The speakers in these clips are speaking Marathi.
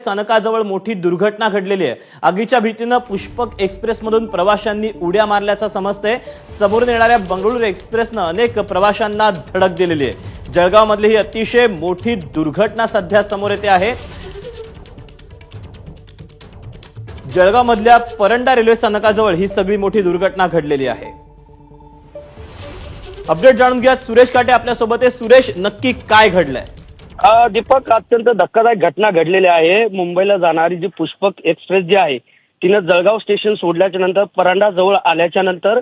स्थानकाजवळ मोठी दुर्घटना घडलेली आहे। आगीच्या भीतीने पुष्पक एक्सप्रेसमधून प्रवाशांनी उड्या मारल्याचं समजतंय। समोरून येणाऱ्या बंगळुरू एक्सप्रेसने अनेक प्रवाशांना धडक दिलेली आहे। जळगावमधली ही अतिशय मोठी दुर्घटना सध्या समोर येते आहे। जळगावमधल्या परंडा रेल्वे स्थानकाजवळ ही सगळी मोठी दुर्घटना घडलेली आहे। अपडेट जाणून घ्या, सुरेश काटे आपल्या सोबत आहे। सुरेश, नक्की काय घडलंय? दीपक, अत्यंत धक्कादायक घटना घडलेली आहे। मुंबईला जाणारी जी पुष्पक एक्सप्रेस जी आहे तिनं जळगाव स्टेशन सोडल्याच्या नंतर परांडा जवळ आल्याच्या नंतर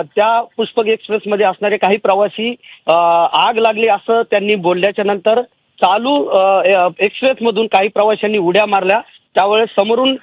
त्या पुष्पक एक्सप्रेसमध्ये असणारे काही प्रवासी आग लागली असं त्यांनी बोलल्याच्या नंतर चालू एक्सप्रेसमधून काही प्रवाशांनी उड्या मारल्या। त्यावेळेस समोरून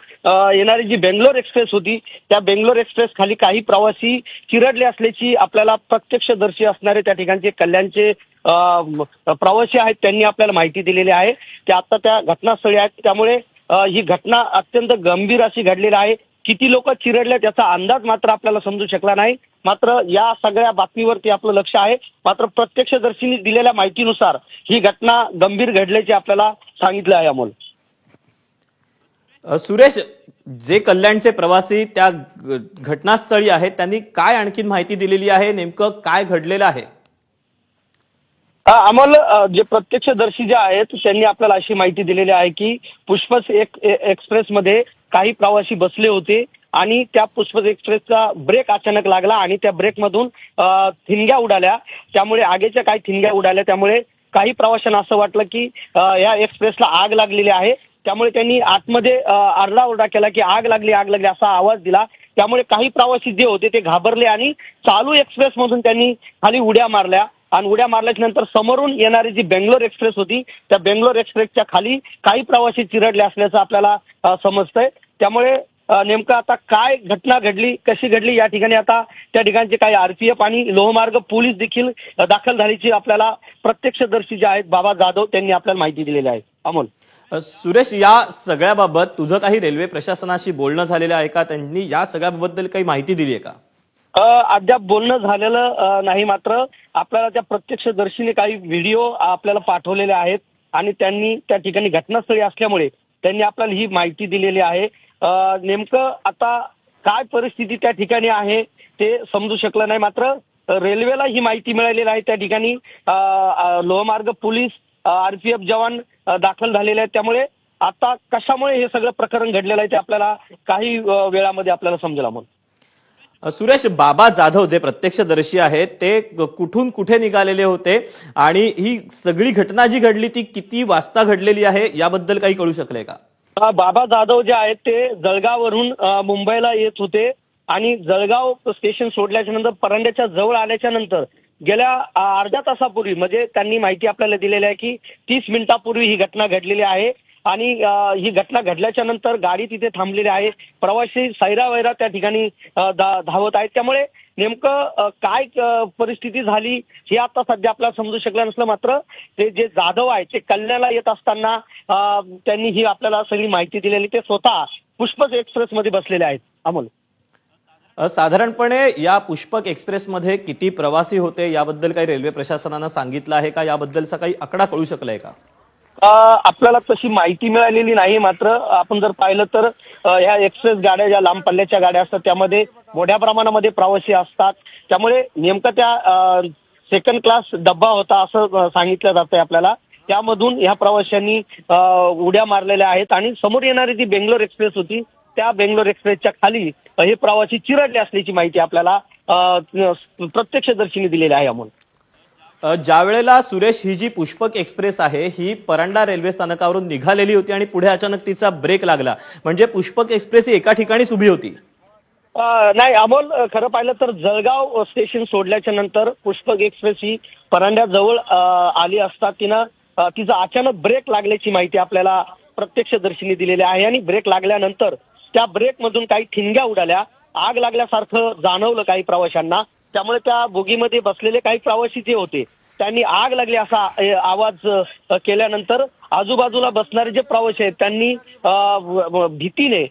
येणारी जी बेंगलोर एक्सप्रेस होती त्या बेंगलोर एक्सप्रेस खाली काही प्रवासी चिरडले असल्याची आपल्याला प्रत्यक्षदर्शी असणारे त्या ठिकाणचे कल्याणचे प्रवासी आहेत त्यांनी आपल्याला माहिती दिलेली आहे। ते आता त्या घटनास्थळी आहेत। त्यामुळे ही घटना अत्यंत गंभीर अशी घडलेली आहे। किती लोक चिरडले त्याचा अंदाज मात्र आपल्याला समजू शकला नाही। मात्र या सगळ्या बातमीवरती आपलं लक्ष आहे। मात्र प्रत्यक्षदर्शींनी दिलेल्या माहितीनुसार ही घटना गंभीर घडल्याचे आपल्याला सांगितलं आहे। अमोल, सुरेश, जे कल्याणचे प्रवासी त्या घटनास्थळी आहेत त्यांनी काय आणखी माहिती दिलेली आहे? नेमकं काय घडलेलं आहे? अमोल, जे प्रत्यक्षदर्शी जे आहेत त्यांनी आपल्याला अशी माहिती दिलेली आहे की पुष्पक एक्सप्रेसमध्ये काही प्रवासी बसले होते आणि त्या पुष्पक एक्सप्रेसचा ब्रेक अचानक लागला आणि त्या ब्रेकमधून ठिणग्या उडाल्या। त्यामुळे आगीच्या काही ठिणग्या उडाल्या। त्यामुळे काही प्रवाशांना असं वाटलं की या एक्सप्रेसला आग लागलेली आहे। त्यामुळे त्यांनी आतमध्ये आरडाओरडा केला की आग लागली असा आवाज दिला। त्यामुळे काही प्रवासी जे होते ते घाबरले आणि चालू एक्सप्रेसमधून त्यांनी खाली उड्या मारल्या आणि उड्या मारल्याच्या नंतर समोरून येणारी जी बेंगलोर एक्सप्रेस होती त्या बेंगलोर एक्सप्रेसच्या खाली काही प्रवासी चिरडले असल्याचं आपल्याला समजतंय। त्यामुळे नेमकं आता काय घटना घडली, कशी घडली, या ठिकाणी आता त्या ठिकाणचे काही आरपीएफ आणि लोहमार्ग पोलीस देखील दाखल झाल्याची आपल्याला प्रत्यक्षदर्शी जे आहेत बाबा जाधव त्यांनी आपल्याला माहिती दिलेली आहे। अमोल, सुरेश, या सगळ्याबाबत तुझं काही रेल्वे प्रशासनाशी बोलणं झालेलं आहे का? त्यांनी या सगळ्याबद्दल काही माहिती दिली आहे का? अद्याप बोलणं झालेलं नाही। मात्र आपल्याला त्या प्रत्यक्षदर्शीने काही व्हिडिओ आपल्याला पाठवलेले आहेत आणि त्यांनी त्या ठिकाणी घटनास्थळी असल्यामुळे त्यांनी आपल्याला ही माहिती दिलेली आहे। नेमकं आता काय परिस्थिती त्या ठिकाणी आहे ते समजू शकलं नाही। मात्र रेल्वेला ही माहिती मिळालेली आहे। त्या ठिकाणी लोहमार्ग पोलीस, आरपीएफ जवान दाखल झालेले आहेत। त्यामुळे आता कशामुळे हे सगळं प्रकरण घडलेलं आहे ते आपल्याला काही वेळामध्ये आपल्याला समजेल। अमोल, सुरेश, बाबा जाधव जे प्रत्यक्षदर्शी आहेत ते कुठून कुठे निघालेले होते आणि ही सगळी घटना जी घडली ती किती वाजता घडलेली आहे याबद्दल काही कळू शकले का? बाबा जाधव जे आहेत ते जळगाववरून मुंबईला येत होते आणि जळगाव स्टेशन सोडल्याच्या नंतर परांड्याच्या जवळ आल्याच्या नंतर गेल्या अर्ध्या तासापूर्वी म्हणजे त्यांनी माहिती आपल्याला दिलेली आहे की 30 मिनिटापूर्वी ही घटना घडलेली आहे आणि ही घटना घडल्याच्या नंतर गाडी तिथे थांबलेली आहे। प्रवासी सैरावैरा त्या ठिकाणी धावत आहेत। त्यामुळे नेमकं काय परिस्थिती झाली हे आता सध्या आपल्याला समजू शकलं नसलं। मात्र ते जे जाधव आहेत ते कल्याणला येत असताना त्यांनी ही आपल्याला सगळी माहिती दिलेली। ते स्वतः पुष्पक एक्सप्रेसमध्ये बसलेले आहेत। अमोल, साधारणपणे या पुष्पक एक्सप्रेसमध्ये किती प्रवासी होते याबद्दल काही रेल्वे प्रशासनानं सांगितलं आहे का? याबद्दलचा काही आकडा कळू शकलाय का? आपल्याला तशी माहिती मिळालेली नाही। मात्र आपण जर पाहिलं तर ह्या एक्सप्रेस गाड्या ज्या लांब पल्ल्याच्या गाड्या असतात त्यामध्ये मोठ्या प्रमाणामध्ये प्रवासी असतात। त्यामुळे नेमकं त्या सेकंड क्लास डब्बा होता असं सांगितलं जातंय आपल्याला। त्यामधून ह्या प्रवाशांनी उड्या मारलेल्या आहेत आणि समोर येणारी जी बेंगलोर एक्सप्रेस होती त्या बेंगलोर एक्सप्रेसच्या खाली हे प्रवासी चिरडले असल्याची माहिती आपल्याला प्रत्यक्षदर्शींनी दिलेली आहे। अमोल, ज्या वेळेला सुरेश ही जी पुष्पक एक्सप्रेस आहे ही परांडा रेल्वे स्थानकावरून निघालेली होती आणि पुढे अचानक तिचा ब्रेक लागला, म्हणजे पुष्पक एक्सप्रेस ही एका ठिकाणीच उभी होती? नाही अमोल, खरं पाहिलं तर जळगाव स्टेशन सोडल्याच्या नंतर पुष्पक एक्सप्रेस ही परांड्याजवळ आली असता तिचा अचानक ब्रेक लागल्याची माहिती आपल्याला प्रत्यक्षदर्शींनी दिलेली आहे आणि ब्रेक लागल्यानंतर त्या ब्रेकमधून काही ठिणग्या उडाल्या, आग लागल्यासारखं जाणवलं काही प्रवाशांना। त्यामुळे त्या बोगीमध्ये बसलेले काही प्रवासी जे होते त्यांनी आग लागली असा आवाज केल्यानंतर आजूबाजूला बसणारे जे प्रवासी आहेत त्यांनी भीतीने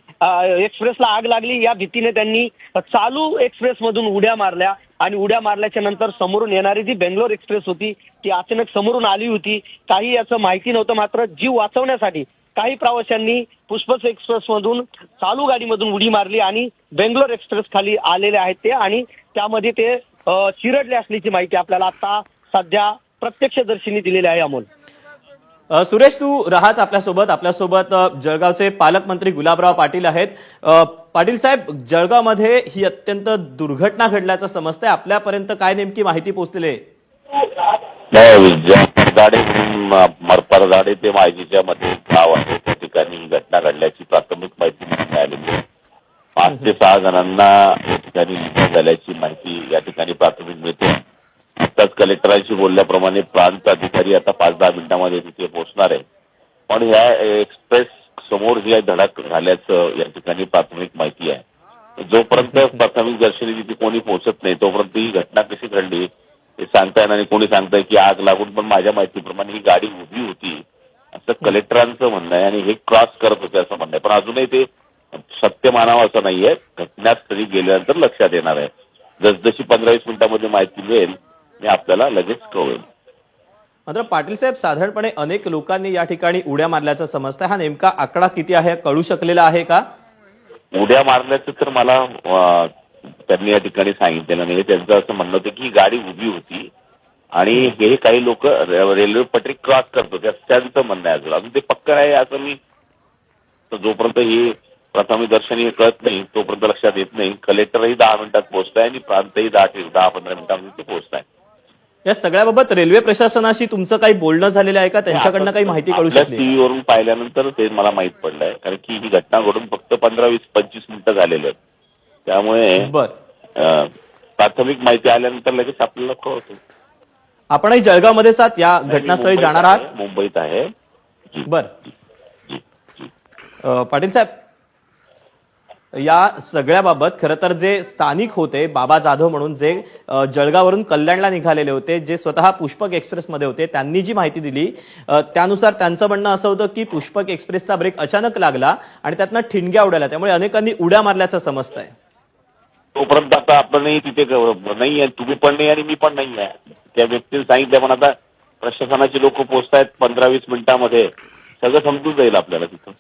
एक्सप्रेसला आग लागली या भीतीने त्यांनी चालू एक्सप्रेसमधून उड्या मारल्या आणि उड्या मारल्याच्या नंतर समोरून येणारी जी बेंगलोर एक्सप्रेस होती ती अचानक समोरून आली होती। काही याचं माहिती नव्हतं। मात्र जीव वाचवण्यासाठी काही प्रवाशांनी पुष्पक एक्सप्रेसमधून चालू गाडीमधून उडी मारली आणि बेंगलोर एक्सप्रेस खाली आलेले आहेत ते, आणि त्यामध्ये ते चिरडले असल्याची माहिती आपल्याला आता सध्या प्रत्यक्षदर्शींनी दिलेली आहे. अमोल, सुरेश, तू राहाच आपल्यासोबत जळगावचे पालकमंत्री गुलाबराव पाटील आहेत. पाटील साहेब, जळगावमध्ये ही अत्यंत दुर्घटना घडल्याचं समजतंय. आपल्यापर्यंत काय नेमकी माहिती पोहोचलेली आहे? मरपरदाडे ते मायजीच्या मध्ये गाव आहे, त्या ठिकाणी ही घटना घडल्याची प्राथमिक माहिती मिळालेली आहे. 5 ते 6 जणांना या ठिकाणी इजा झाल्याची माहिती या ठिकाणी प्राथमिक मिळते. आताच कलेक्टरांशी बोलल्याप्रमाणे प्रांत अधिकारी आता 5-10 मिनिटांमध्ये तिथे पोहोचणार आहे. पण या एक्सप्रेस समोर जी धडक झाल्याचं या ठिकाणी प्राथमिक माहिती आहे. जोपर्यंत प्राथमिक दर्शनी तिथे कोणी पोहोचत नाही तोपर्यंत ही घटना कशी घडली हे सांगता येणार नाही. कोणी सांगताय की आग लागून, पण माझ्या माहितीप्रमाणे ही गाडी उभी होती असं कलेक्टरांचं म्हणणं आहे आणि हे क्रॉस करत होते असं म्हणणं आहे. पण अजूनही ते सत्य मानावं असं नाहीये. घटनास्थळी गेल्यानंतर लक्षात येणार आहे. जसजशी 15-20 मिनिटांमध्ये माहिती मिळेल मी आपल्याला लगेच कळवेल. मात्र पाटील साहेब, साधारणपणे अनेक लोकांनी या ठिकाणी उड्या मारल्याचं समजतंय. हा नेमका आकडा किती आहे कळू शकलेला आहे का? उड्या मारल्याचं तर मला त्यांनी या ठिकाणी सांगितलेलं नाही. त्यांचं असं म्हणणं होतं की ही गाडी उभी होती आणि हे काही लोक रेल्वे पटरी क्रॉस करतो त्यांचं म्हणणं आहे. अजून ते पक्कं आहे असं मी, जोपर्यंत ही प्राथमिक दर्शनी कळत नाही तोपर्यंत लक्षात येत नाही. कलेक्टरही 10 मिनिटात पोहोचताय आणि प्रांतही 10-15 मिनिटांमध्ये ते पोहोचताय. या सगळ्याबाबत रेल्वे प्रशासनाशी तुमचं काही बोलणं झालेलं आहे का? त्यांच्याकडनं काही माहिती कळू शकली? टीव्हीवरून पाहिल्यानंतर ते मला माहित पडलंय, कारण की ही घटना घडून फक्त 15-20-25 मिनिटं झालेली आहेत. त्यामुळे प्राथमिक माहिती आल्यानंतर लगेच आपल्याला कळवतो. आपणही जळगावमध्येच आहात, या घटनास्थळी जाणार आहात? मुंबईत आहे. बर, पाटील साहेब, या सगळ्याबाबत खरं तर जे स्थानिक होते, बाबा जाधव म्हणून, जे जळगाववरून कल्याणला निघालेले होते, जे स्वतः पुष्पक एक्सप्रेसमध्ये होते, त्यांनी जी माहिती दिली त्यानुसार त्यांचं म्हणणं असं होतं की पुष्पक एक्सप्रेसचा ब्रेक अचानक लागला आणि त्यातनं ठिणग्या उडाल्या, त्यामुळे अनेकांनी उड्या मारल्याचं समजतंय. तोपर्यंत आता आपणही तिथे नाही आहे, तुम्ही पण नाही आणि मी पण नाही आहे. त्या व्यक्तीने सांगितलं, पण आता प्रशासनाची लोक पोहोचतायत 15-20 मिनिटांमध्ये, सगळं समजून जाईल आपल्याला तिथं.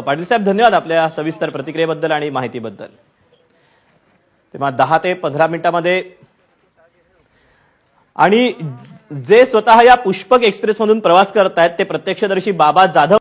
पाटील साहेब, धन्यवाद आपल्या सविस्तर प्रतिक्रियेबद्दल आणि माहितीबद्दल. तेव्हा 10 ते 15 मिनिटांमध्ये, आणि जे स्वतः या पुष्पक एक्सप्रेसमधून प्रवास करतायत ते प्रत्यक्षदर्शी बाबा जाधव